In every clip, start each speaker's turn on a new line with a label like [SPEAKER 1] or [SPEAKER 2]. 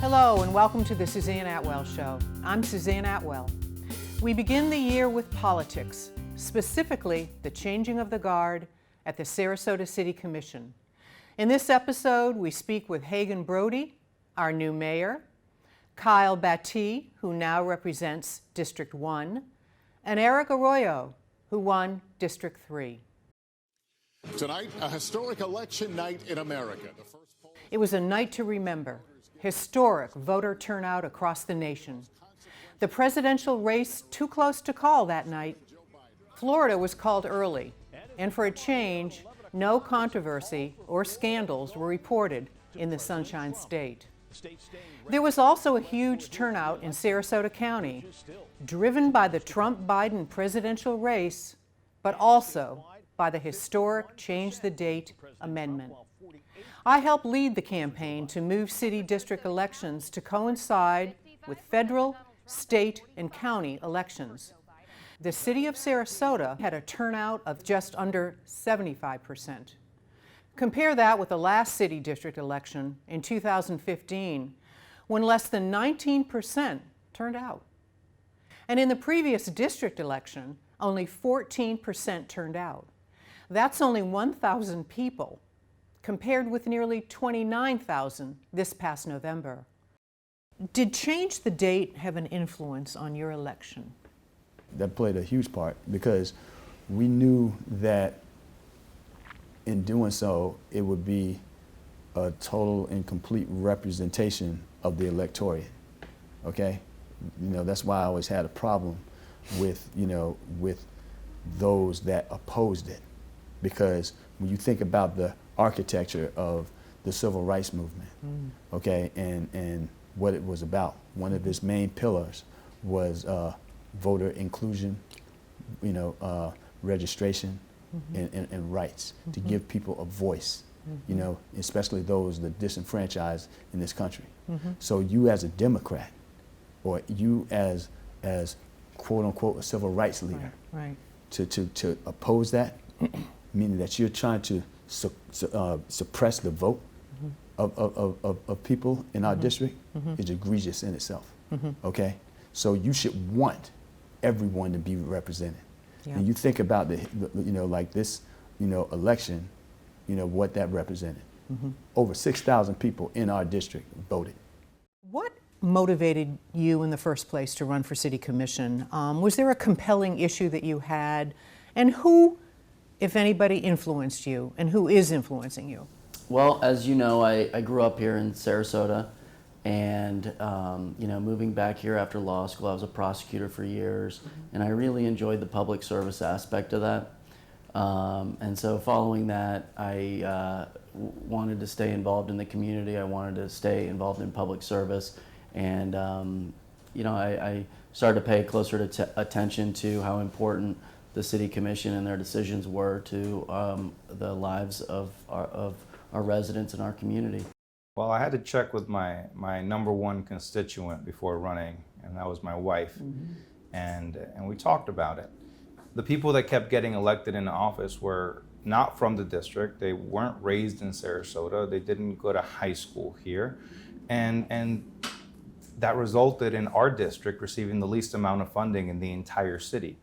[SPEAKER 1] Hello and welcome to the Suzanne Atwell Show. I'm Suzanne Atwell. We begin the year with politics, specifically the changing of the guard at the Sarasota City Commission. In this episode, we speak with Hagan Brody, our new mayor, Kyle Batty, who now represents District 1, and Eric Arroyo, who won District 3.
[SPEAKER 2] Tonight, a historic election night in America.
[SPEAKER 1] It was a night to remember. Historic voter turnout across the nation. The presidential race too close to call that night. Florida was called early, and for a change, no controversy or scandals were reported in the Sunshine State. There was also a huge turnout in Sarasota County, driven by the Trump-Biden presidential race, but also by the historic Change the Date amendment. I helped lead the campaign to move city district elections to coincide with federal, state, and county elections. The city of Sarasota had a turnout of just under 75%. Compare that with the last city district election in 2015, when less than 19% turned out. And in the previous district election, only 14% turned out. That's only 1,000 people, compared with nearly 29,000 this past November. Did Change the Date have an influence on your election?
[SPEAKER 3] That played a huge part because we knew that in doing so, it would be a total and complete representation of the electorate, okay? That's why I always had a problem with, with those that opposed it. Because when you think about the architecture of the civil rights movement, okay, and what it was about, one of its main pillars was voter inclusion, registration, and rights, to give people a voice, especially those that disenfranchised in this country. So you as a Democrat, or you as quote unquote a civil rights leader,
[SPEAKER 1] right.
[SPEAKER 3] To oppose that, meaning that you're trying to suppress the vote of people in our district, is egregious in itself, okay? So you should want everyone to be represented. Yeah. And you think about like this, election, what that represented. Over 6,000 people in our district voted.
[SPEAKER 1] What motivated you in the first place to run for city commission? Was there a compelling issue that you had? And who, if anybody, influenced you, and who is influencing you?
[SPEAKER 4] Well, as you know, I grew up here in Sarasota, and moving back here after law school, I was a prosecutor for years, and I really enjoyed the public service aspect of that. And so following that, I wanted to stay involved in the community. I wanted to stay involved in public service, and I started to pay closer attention to how important the city commission and their decisions were to the lives of our residents in our community.
[SPEAKER 5] Well, I had to check with my number one constituent before running, and that was my wife. And we talked about it. The people that kept getting elected into office were not from the district. They weren't raised in Sarasota. They didn't go to high school here. And that resulted in our district receiving the least amount of funding in the entire city.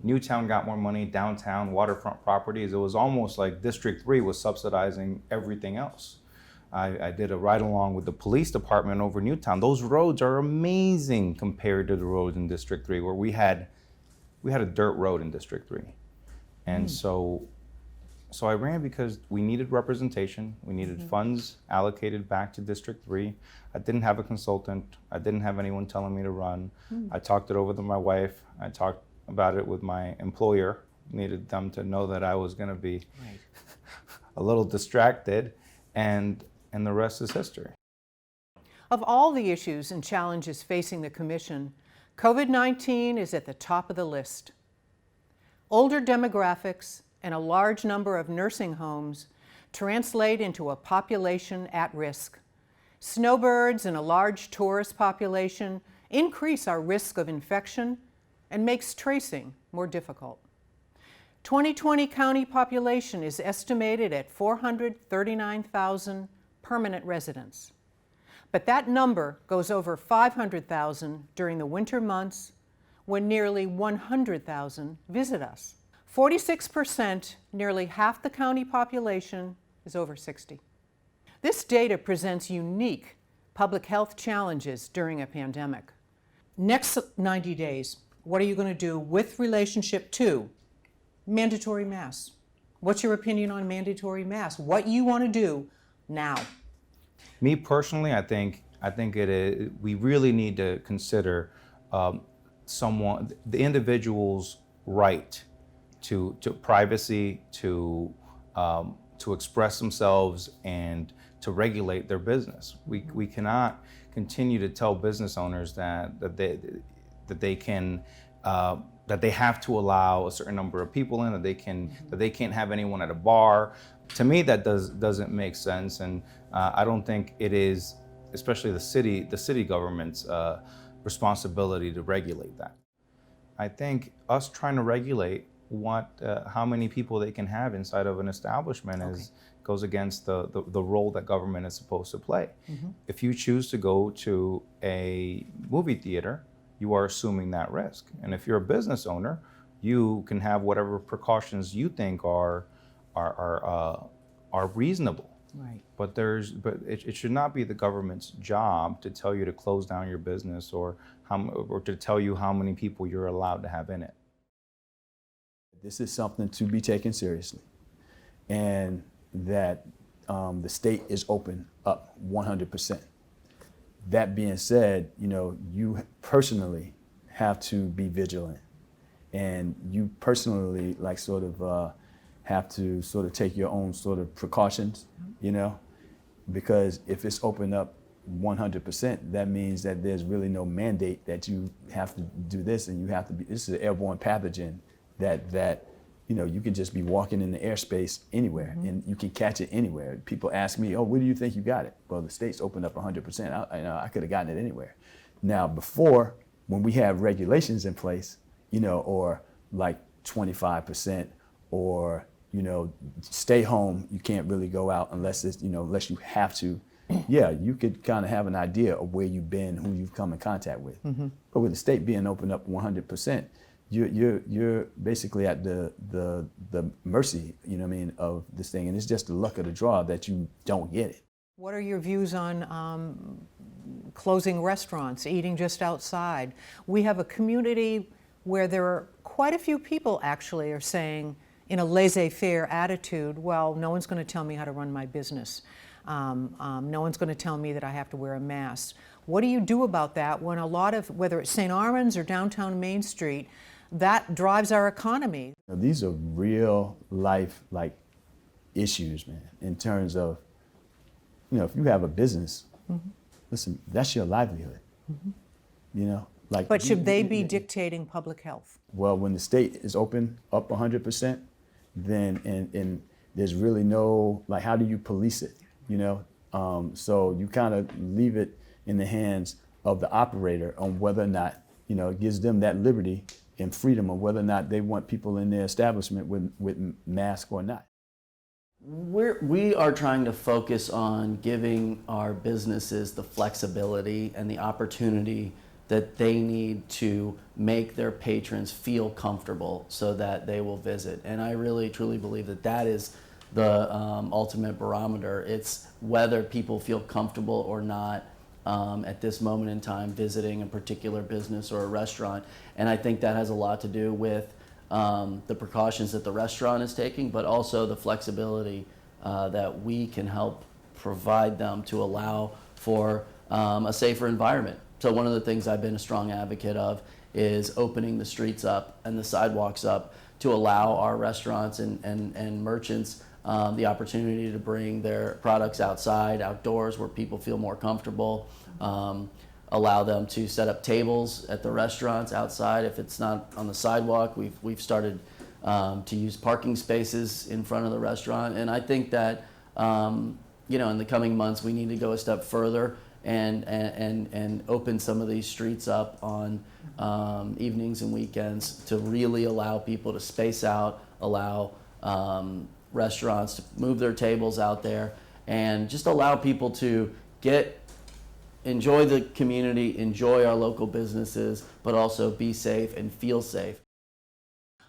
[SPEAKER 5] Newtown got more money, downtown, waterfront properties. It was almost like District 3 was subsidizing everything else. I did a ride-along with the police department over Newtown. Those roads are amazing compared to the roads in District 3, where we had a dirt road in District 3. And so I ran because we needed representation. We needed funds allocated back to District 3. I didn't have a consultant. I didn't have anyone telling me to run. I talked it over to my wife. I talked about it with my employer. Needed them to know that I was going to be a little distracted, and the rest is history.
[SPEAKER 1] Of all the issues and challenges facing the commission, COVID-19 is at the top of the list. Older demographics and a large number of nursing homes translate into a population at risk. Snowbirds and a large tourist population increase our risk of infection and makes tracing more difficult. 2020 county population is estimated at 439,000 permanent residents. But that number goes over 500,000 during the winter months when nearly 100,000 visit us. 46%, nearly half the county population, is over 60. This data presents unique public health challenges during a pandemic. Next 90 days, what are you going to do with relationship to mandatory masks? What's your opinion on mandatory masks? What you want to do now?
[SPEAKER 5] Me personally, I think it is, we really need to consider the individual's right to privacy, to express themselves, and to regulate their business. We cannot continue to tell business owners that they have to allow a certain number of people in, that they can't have anyone at a bar. To me, that doesn't make sense, and I don't think it is, especially the city government's responsibility to regulate that. I think us trying to regulate how many people they can have inside of an establishment goes against the role that government is supposed to play. Mm-hmm. If you choose to go to a movie theater, you are assuming that risk. And if you're a business owner, you can have whatever precautions you think are reasonable.
[SPEAKER 1] Right.
[SPEAKER 5] But it should not be the government's job to tell you to close down your business or to tell you how many people you're allowed to have in it.
[SPEAKER 3] This is something to be taken seriously, and that the state is open up 100%. That being said, you personally have to be vigilant, and you personally have to sort of take your own sort of precautions, because if it's open up 100%, that means that there's really no mandate that you have to do this, and this is an airborne pathogen that you can just be walking in the airspace anywhere, mm-hmm. and you can catch it anywhere. People ask me, where do you think you got it? Well, the state's opened up 100%. I could have gotten it anywhere. Now, before, when we have regulations in place, or like 25%, or stay home, you can't really go out unless unless you have to. Yeah, you could kind of have an idea of where you've been, who you've come in contact with. Mm-hmm. But with the state being opened up 100%, you're basically at the mercy, of this thing, and it's just the luck of the draw that you don't get it.
[SPEAKER 1] What are your views on closing restaurants, eating just outside? We have a community where there are quite a few people actually are saying, in a laissez-faire attitude, well, no one's going to tell me how to run my business. No one's going to tell me that I have to wear a mask. What do you do about that when a lot of, whether it's St. Armand's or downtown Main Street, that drives our economy?
[SPEAKER 3] These are real life issues, man, in terms of, if you have a business, mm-hmm. listen, that's your livelihood, mm-hmm.
[SPEAKER 1] But should they be dictating public health?
[SPEAKER 3] Well, when the state is open up 100%, then and there's really no, how do you police it, So you kind of leave it in the hands of the operator on whether or not, it gives them that liberty and freedom of whether or not they want people in their establishment with masks or not.
[SPEAKER 4] We are trying to focus on giving our businesses the flexibility and the opportunity that they need to make their patrons feel comfortable so that they will visit. And I really, truly believe that is the ultimate barometer. It's whether people feel comfortable or not at this moment in time visiting a particular business or a restaurant. And I think that has a lot to do with the precautions that the restaurant is taking, but also the flexibility that we can help provide them to allow for a safer environment. So one of the things I've been a strong advocate of is opening the streets up and the sidewalks up to allow our restaurants and merchants the opportunity to bring their products outside, outdoors, where people feel more comfortable. Allow them to set up tables at the restaurants outside. If it's not on the sidewalk, we've started to use parking spaces in front of the restaurant. And I think that in the coming months we need to go a step further and open some of these streets up on evenings and weekends to really allow people to space out, allow restaurants to move their tables out there, and just allow people to get enjoy the community, enjoy our local businesses, but also be safe and feel safe.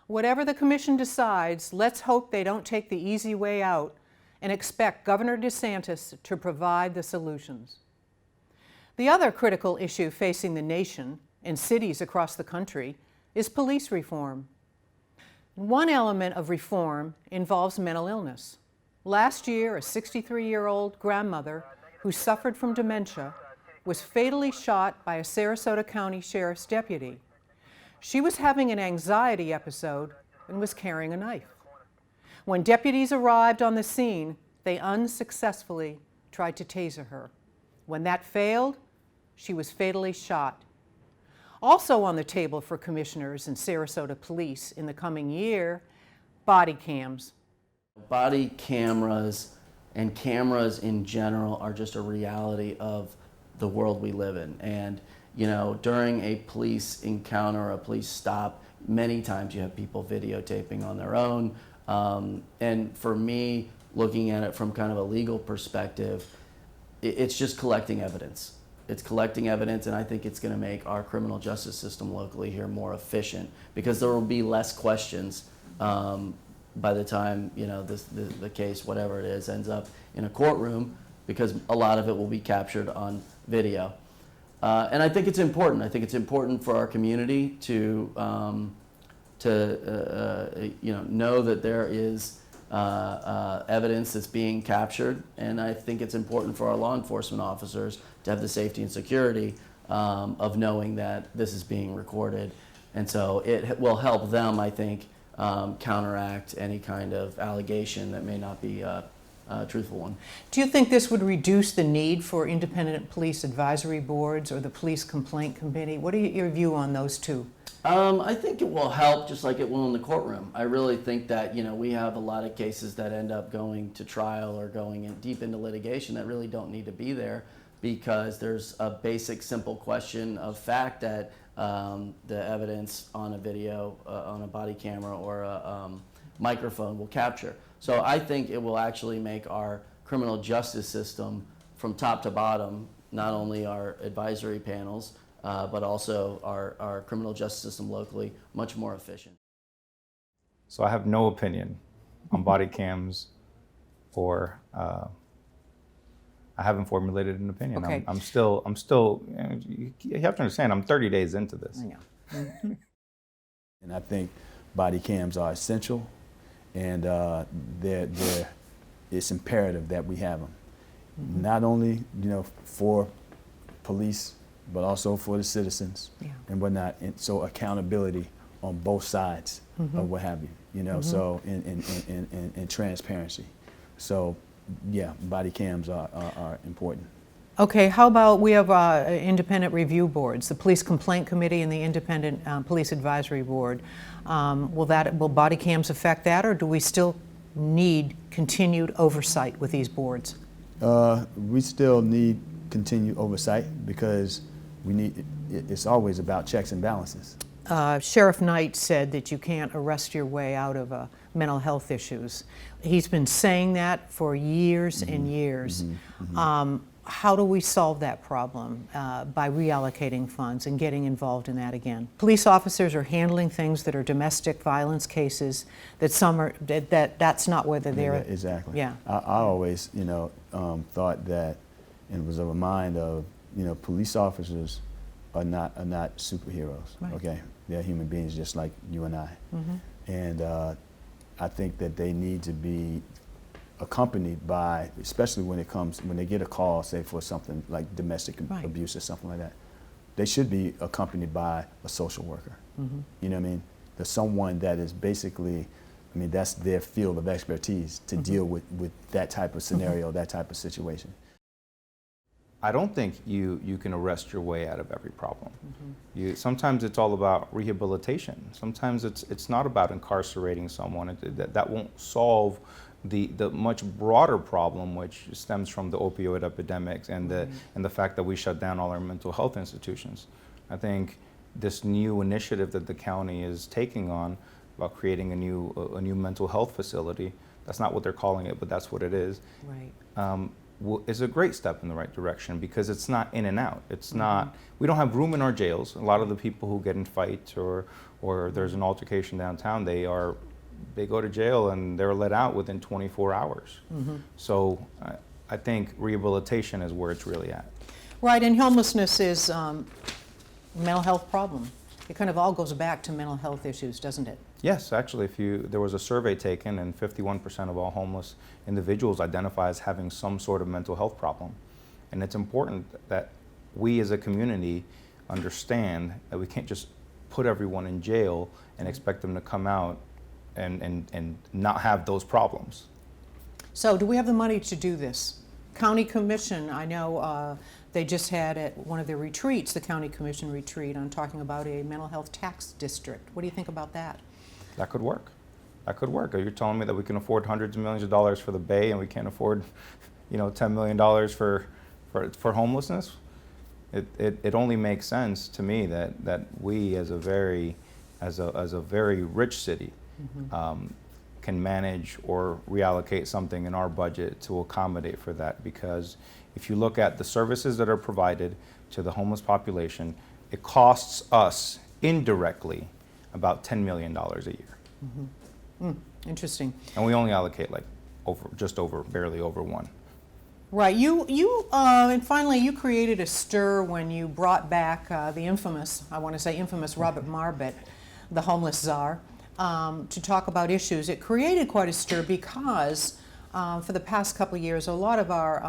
[SPEAKER 1] Whatever the commission decides, let's hope they don't take the easy way out and expect Governor DeSantis to provide the solutions. The other critical issue facing the nation and cities across the country is police reform. One element of reform involves mental illness. Last year, a 63-year-old grandmother who suffered from dementia was fatally shot by a Sarasota County Sheriff's deputy. She was having an anxiety episode and was carrying a knife. When deputies arrived on the scene, they unsuccessfully tried to taser her. When that failed, she was fatally shot. Also on the table for commissioners and Sarasota police in the coming year, body cams.
[SPEAKER 4] Body cameras and cameras in general are just a reality of the world we live in. And during a police encounter or a police stop, many times you have people videotaping on their own. And for me, looking at it from kind of a legal perspective, it's just collecting evidence. It's collecting evidence, and I think it's going to make our criminal justice system locally here more efficient, because there will be less questions by the time the case, whatever it is, ends up in a courtroom, because a lot of it will be captured on video. And I think it's important. I think it's important for our community to know that there is evidence that's being captured, and I think it's important for our law enforcement officers to have the safety and security of knowing that this is being recorded, and so it will help them, I think, counteract any kind of allegation that may not be a truthful one.
[SPEAKER 1] Do you think this would reduce the need for independent police advisory boards or the police complaint committee? What are your view on those two?
[SPEAKER 4] I think it will help, just like it will in the courtroom. I really think that we have a lot of cases that end up going to trial or going deep into litigation that really don't need to be there, because there's a basic, simple question of fact that the evidence on a video, on a body camera or a microphone will capture. So I think it will actually make our criminal justice system from top to bottom, not only our advisory panels, but also our criminal justice system locally, much more efficient.
[SPEAKER 5] So I have no opinion on body cams, or I haven't formulated an opinion.
[SPEAKER 1] Okay.
[SPEAKER 5] I'm still. You have to understand, I'm 30 days into this.
[SPEAKER 1] I know.
[SPEAKER 3] And I think body cams are essential, and it's imperative that we have them. Mm-hmm. Not only for police, but also for the citizens and whatnot. And so accountability on both sides of what have you. So in transparency. So yeah, body cams are important.
[SPEAKER 1] Okay, how about we have independent review boards, the Police Complaint Committee and the Independent Police Advisory Board. Will body cams affect that, or do we still need continued oversight with these boards?
[SPEAKER 3] We still need continued oversight, because it's always about checks and balances.
[SPEAKER 1] Sheriff Knight said that you can't arrest your way out of mental health issues. He's been saying that for years and years. How do we solve that problem? By reallocating funds and getting involved in that again. Police officers are handling things that are domestic violence cases that some are, that's not whether they're...
[SPEAKER 3] Exactly.
[SPEAKER 1] Yeah.
[SPEAKER 3] I always, thought that, and was of a mind of, police officers are not superheroes.
[SPEAKER 1] Right.
[SPEAKER 3] Okay, they're human beings just like you and I. And I think that they need to be accompanied by, especially when they get a call, say for something like domestic abuse or something like that, they should be accompanied by a social worker. You know what I mean? There's someone that is basically, that's their field of expertise to deal with that type of scenario, that type of situation.
[SPEAKER 5] I don't think you can arrest your way out of every problem. Sometimes it's all about rehabilitation. Sometimes it's not about incarcerating someone. That won't solve the much broader problem, which stems from the opioid epidemics and the fact that we shut down all our mental health institutions. I think this new initiative that the county is taking on about creating a new mental health facility, that's not what they're calling it, but that's what it is.
[SPEAKER 1] Right.
[SPEAKER 5] is a great step in the right direction because it's not in and out. It's not, we don't have room in our jails. A lot of the people who get in fights or there's an altercation downtown, they go to jail and they're let out within 24 hours. So I think rehabilitation is where it's really at.
[SPEAKER 1] Right, and homelessness is a mental health problem. It kind of all goes back to mental health issues, doesn't it?
[SPEAKER 5] Yes, actually, there was a survey taken and 51% of all homeless individuals identify as having some sort of mental health problem. And it's important that we as a community understand that we can't just put everyone in jail and expect them to come out and not have those problems.
[SPEAKER 1] So do we have the money to do this? County Commission, I know they just had at one of their retreats, the County Commission retreat, on talking about a mental health tax district. What do you think about that?
[SPEAKER 5] That could work. That could work. Are you telling me that we can afford hundreds of millions of dollars for the Bay and we can't afford, $10 million for homelessness? It only makes sense to me that we as a very rich city can manage or reallocate something in our budget to accommodate for that, because if you look at the services that are provided to the homeless population, it costs us indirectly about $10 million a year.
[SPEAKER 1] Interesting.
[SPEAKER 5] And we only allocate barely over one.
[SPEAKER 1] Right. And finally, you created a stir when you brought back the infamous Robert Marbet, the homeless czar, to talk about issues. It created quite a stir because for the past couple of years, a lot of our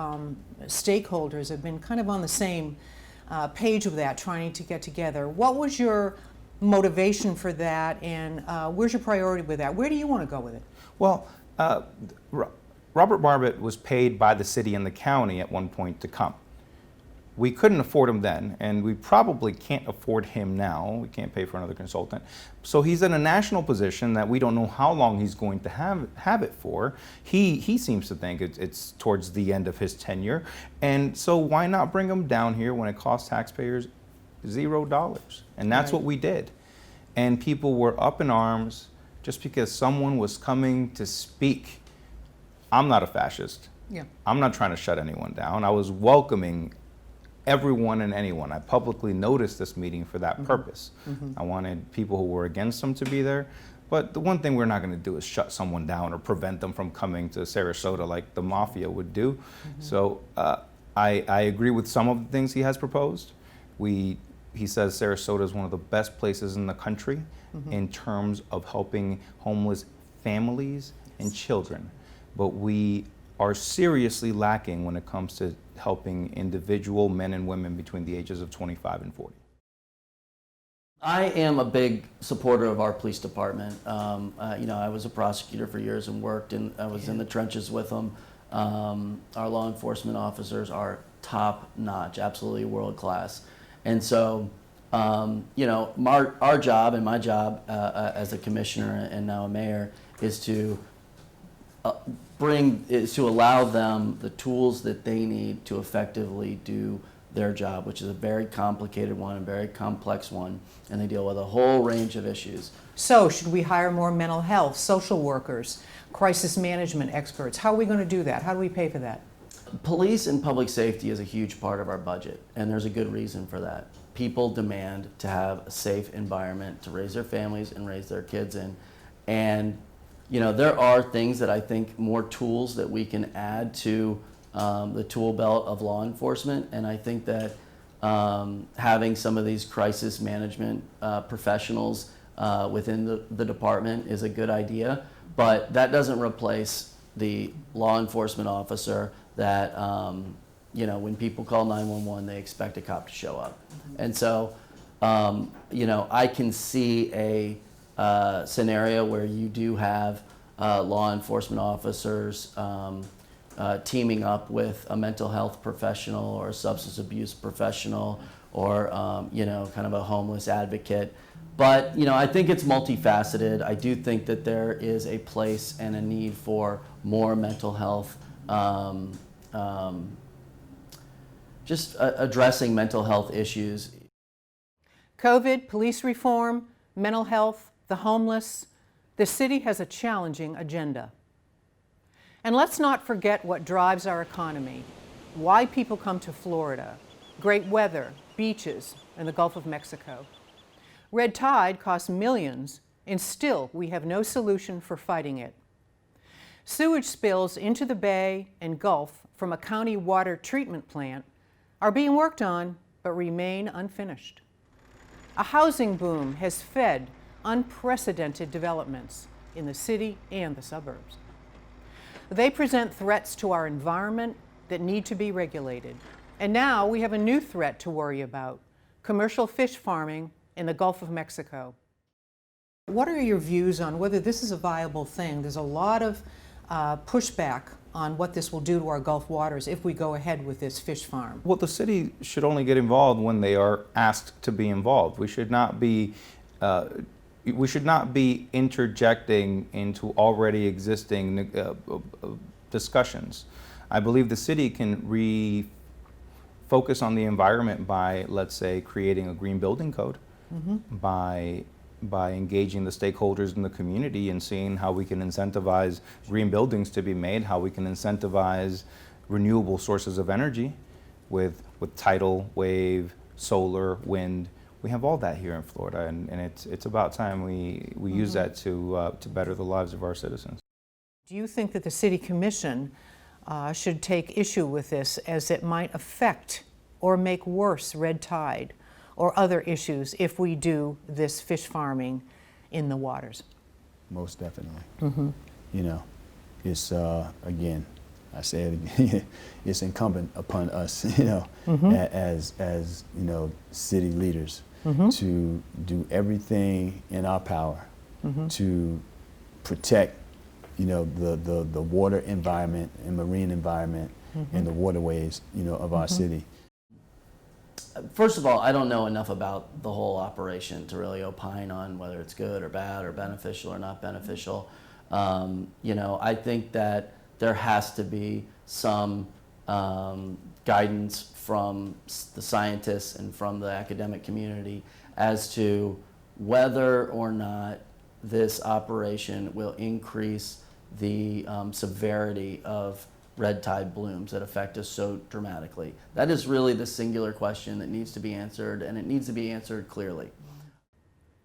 [SPEAKER 1] stakeholders have been kind of on the same page with that, trying to get together. What was your motivation for that, and where's your priority with that? Where do you want to go with it?
[SPEAKER 5] Well, Robert Marbet was paid by the city and the county at one point to come. We couldn't afford him then, and we probably can't afford him now. We can't pay for another consultant. So he's in a national position that we don't know how long he's going to have it for. He seems to think it's towards the end of his tenure. And so why not bring him down here when it costs taxpayers $0? And that's what we did. And people were up in arms just because someone was coming to speak. I'm not a fascist.
[SPEAKER 1] Yeah.
[SPEAKER 5] I'm not trying to shut anyone down. I was welcoming everyone and anyone. I publicly noticed this meeting for that purpose. I wanted people who were against him to be there. But the one thing we're not going to do is shut someone down or prevent them from coming to Sarasota like the mafia would do. So I agree with some of the things he has proposed. He says Sarasota is one of the best places in the country in terms of helping homeless families and children. But we are seriously lacking when it comes to helping individual men and women between the ages of 25 and 40.
[SPEAKER 4] I am a big supporter of our police department. I was a prosecutor for years and I was in the trenches with them. Our law enforcement officers are top notch, absolutely world class. And so, our job and my job as a commissioner and now a mayor is to allow them the tools that they need to effectively do their job, which is a very complicated one, a very complex one, and they deal with a whole range of issues.
[SPEAKER 1] So should we hire more mental health, social workers, crisis management experts? How are we going to do that? How do we pay for that?
[SPEAKER 4] Police and public safety is a huge part of our budget, and there's a good reason for that. People demand to have a safe environment to raise their families and raise their kids in. And there are things that I think, more tools that we can add to the tool belt of law enforcement. And I think that having some of these crisis management professionals within the department is a good idea. But that doesn't replace the law enforcement officer that, when people call 911, they expect a cop to show up. And so, I can see a scenario where you do have law enforcement officers teaming up with a mental health professional or a substance abuse professional or kind of a homeless advocate. But I think it's multifaceted. I do think that there is a place and a need for more mental health, just addressing mental health issues.
[SPEAKER 1] COVID, police reform, mental health, the homeless. The city has a challenging agenda. And let's not forget what drives our economy: why people come to Florida, great weather, beaches, and the Gulf of Mexico. Red tide costs millions, and still we have no solution for fighting it. Sewage spills into the bay and Gulf from a county water treatment plant are being worked on but remain unfinished. A housing boom has fed unprecedented developments in the city and the suburbs. They present threats to our environment that need to be regulated. And now we have a new threat to worry about: commercial fish farming in the Gulf of Mexico. What are your views on whether this is a viable thing? There's a lot of pushback on what this will do to our Gulf waters if we go ahead with this fish farm.
[SPEAKER 5] Well, the city should only get involved when they are asked to be involved. We should not be interjecting into already existing discussions. I believe the city can refocus on the environment by, let's say, creating a green building code, by engaging the stakeholders in the community and seeing how we can incentivize green buildings to be made, how we can incentivize renewable sources of energy with tidal, wave, solar, wind. We have all that here in Florida, and it's about time we use that to better the lives of our citizens.
[SPEAKER 1] Do you think that the City Commission should take issue with this, as it might affect or make worse red tide or other issues if we do this fish farming in the waters?
[SPEAKER 3] Most definitely. You know, it's, again, I say it again, it's incumbent upon us, you know, as you know, city leaders, to do everything in our power to protect, you know, the water environment and marine environment and the waterways, you know, of our city.
[SPEAKER 4] First of all, I don't know enough about the whole operation to really opine on whether it's good or bad or beneficial or not beneficial. You know, I think that there has to be some guidance from the scientists and from the academic community as to whether or not this operation will increase the severity of red tide blooms that affect us so dramatically. That is really the singular question that needs to be answered, and it needs to be answered clearly.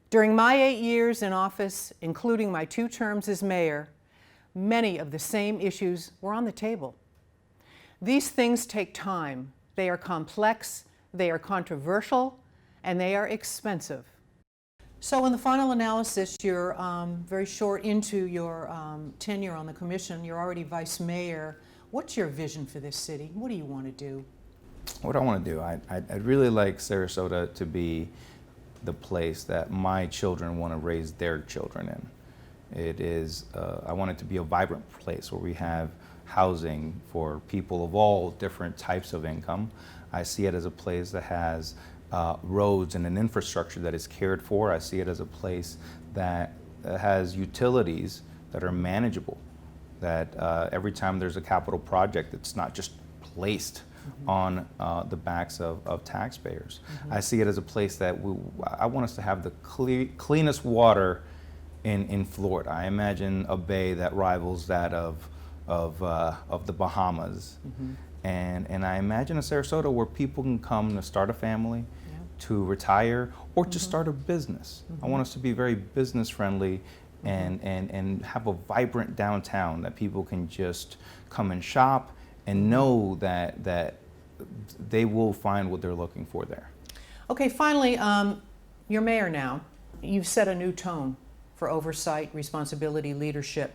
[SPEAKER 1] During my 8 years in office, including my 2 terms as mayor, many of the same issues were on the table. These things take time. They are complex, they are controversial, and they are expensive. So in the final analysis, you're very short into your tenure on the commission. You're already vice mayor. What's your vision for this city? What do you want to do?
[SPEAKER 5] What I want to do, I'd really like Sarasota to be the place that my children want to raise their children in. It is, I want it to be a vibrant place where we have housing for people of all different types of income. I see it as a place that has roads and an infrastructure that is cared for. I see it as a place that has utilities that are manageable, that every time there's a capital project, it's not just placed on the backs of taxpayers. I see it as a place that I want us to have the cleanest water in Florida. I imagine a bay that rivals that of the Bahamas. And I imagine a Sarasota where people can come to start a family, to retire, or to start a business. I want us to be very business friendly and have a vibrant downtown that people can just come and shop and know that they will find what they're looking for there.
[SPEAKER 1] Okay, finally, you're mayor now. You've set a new tone for oversight, responsibility, leadership,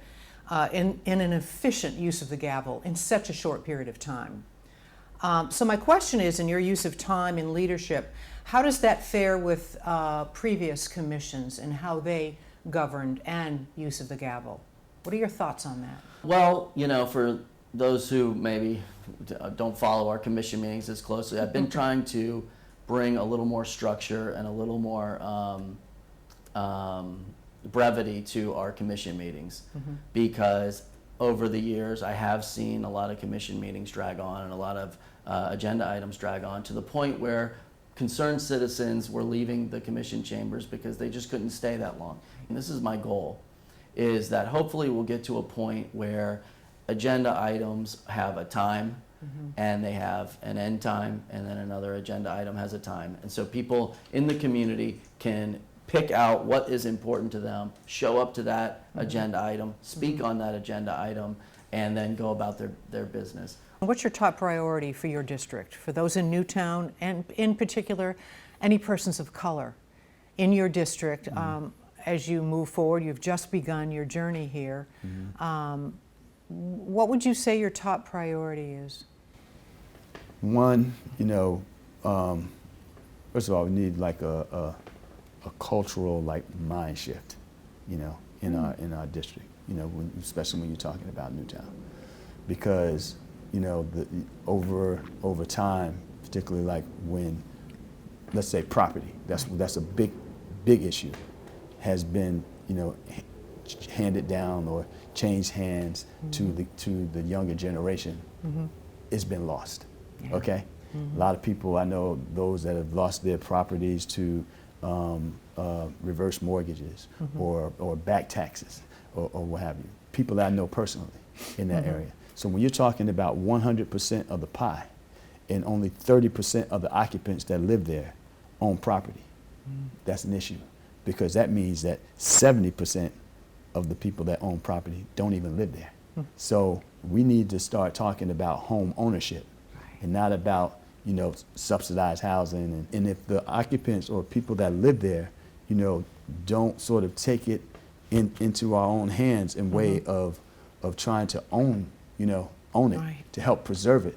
[SPEAKER 1] in an efficient use of the gavel in such a short period of time. So my question is, in your use of time in leadership, how does that fare with previous commissions and how they governed and use of the gavel? What are your thoughts on that?
[SPEAKER 4] Well, you know, for those who maybe don't follow our commission meetings as closely, I've been trying to bring a little more structure and a little more brevity to our commission meetings, because over the years I have seen a lot of commission meetings drag on and a lot of agenda items drag on to the point where concerned citizens were leaving the commission chambers because they just couldn't stay that long. And this is my goal, is that hopefully we'll get to a point where agenda items have a time, and they have an end time, and then another agenda item has a time. And so people in the community can pick out what is important to them, show up to that agenda item, speak on that agenda item, and then go about their business.
[SPEAKER 1] What's your top priority for your district, for those in Newtown, and in particular, any persons of color in your district? As you move forward, you've just begun your journey here. What would you say your top priority is?
[SPEAKER 3] One, first of all, we need like a cultural mind shift, in our district, especially when you're talking about Newtown, because over time, particularly like when, let's say, property, that's a big issue, has been handed down or changed hands to the younger generation. It's been lost. Yeah. Okay. A lot of people I know, those that have lost their properties to reverse mortgages or back taxes or what have you. People that I know personally in that area. So when you're talking about 100% of the pie and only 30% of the occupants that live there own property, that's an issue, because that means that 70% of the people that own property don't even live there. So we need to start talking about home ownership and not about subsidized housing. And if the occupants or people that live there, don't sort of take it into our own hands in way of trying to own it, to help preserve it,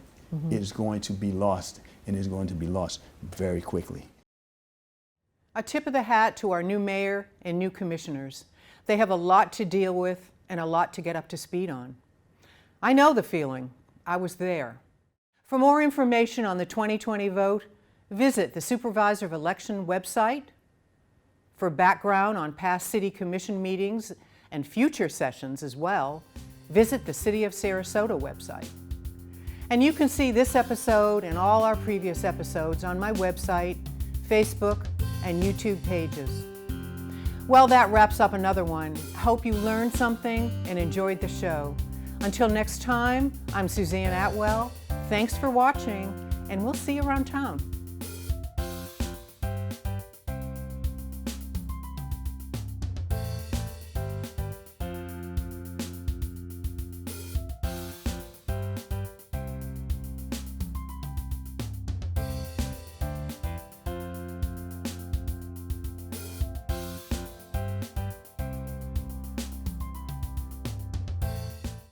[SPEAKER 3] it is going to be lost, and is going to be lost very quickly.
[SPEAKER 1] A tip of the hat to our new mayor and new commissioners. They have a lot to deal with and a lot to get up to speed on. I know the feeling. I was there. For more information on the 2020 vote, visit the Supervisor of Election website. For background on past City Commission meetings and future sessions as well, visit the City of Sarasota website. And you can see this episode and all our previous episodes on my website, Facebook, and YouTube pages. Well, that wraps up another one. Hope you learned something and enjoyed the show. Until next time, I'm Suzanne Atwell. Thanks for watching, and we'll see you around town.